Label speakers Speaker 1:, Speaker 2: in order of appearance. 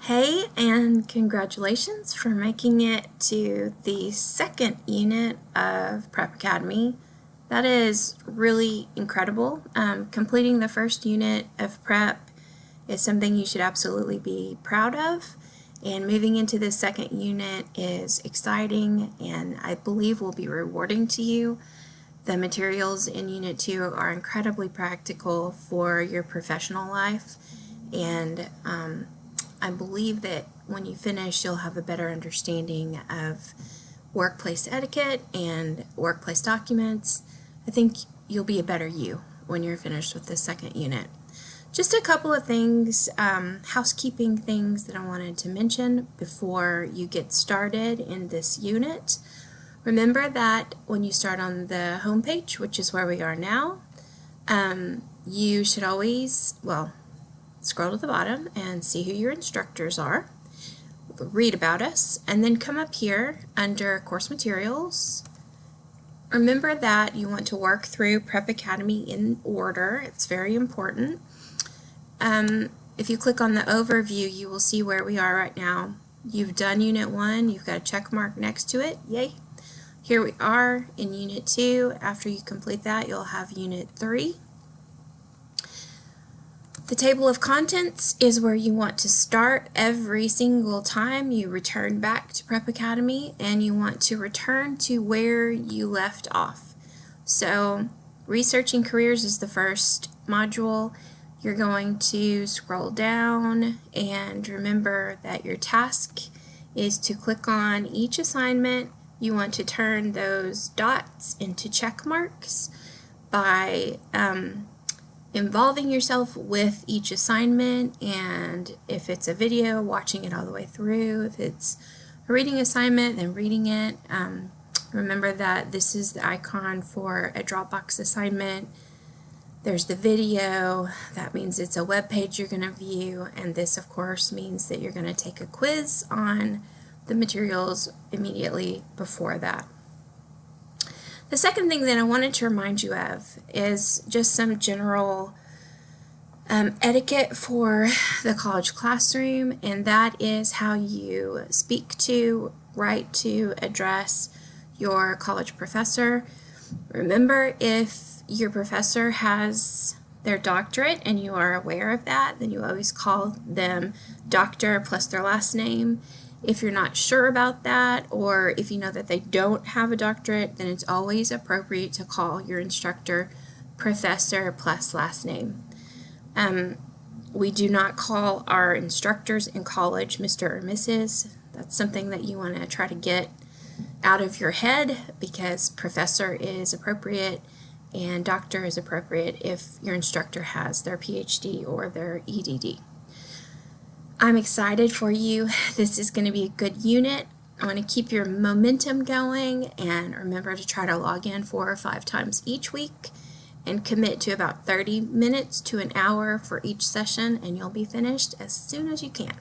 Speaker 1: Hey, and congratulations for making it to the second unit of Prep Academy. That is really incredible. Completing the first unit of Prep is something you should absolutely be proud of, and moving into the second unit is exciting and I believe will be rewarding to you. The materials in Unit 2 are incredibly practical for your professional life, and I believe that when you finish, you'll have a better understanding of workplace etiquette and workplace documents. I think you'll be a better you when you're finished with the second unit. Just a couple of things, housekeeping things that I wanted to mention before you get started in this unit. Remember that when you start on the home page, which is where we are now, you should always, scroll to the bottom and see who your instructors are, read about us, and then come up here under course materials. Remember that you want to work through Prep Academy in order. It's very important. If you click on the overview, you will see where we are right now. You've done Unit 1, you've got a check mark next to it, yay. Here we are in Unit 2. After you complete that, you'll have Unit 3. The table of contents is where you want to start every single time you return back to Prep Academy, and you want to return to where you left off. So researching careers is the first module. You're going to scroll down and remember that your task is to click on each assignment. You want to turn those dots into check marks by involving yourself with each assignment, and if it's a video, watching it all the way through. If it's a reading assignment, then reading it. Remember that this is the icon for a Dropbox assignment. There's the video. That means it's a web page you're going to view, and this of course means that you're going to take a quiz on the materials immediately before that. The second thing that I wanted to remind you of is just some general etiquette for the college classroom, and that is how you speak to, write to, address your college professor. Remember, if your professor has their doctorate and you are aware of that, then you always call them doctor plus their last name. If you're not sure about that, or if you know that they don't have a doctorate, then it's always appropriate to call your instructor professor plus last name. We do not call our instructors in college Mr. or Mrs. That's something that you want to try to get out of your head, because professor is appropriate and doctor is appropriate if your instructor has their PhD or their EDD. I'm excited for you. This is going to be a good unit. I want to keep your momentum going, and remember to try to log in 4 or 5 times each week and commit to about 30 minutes to an hour for each session, and you'll be finished as soon as you can.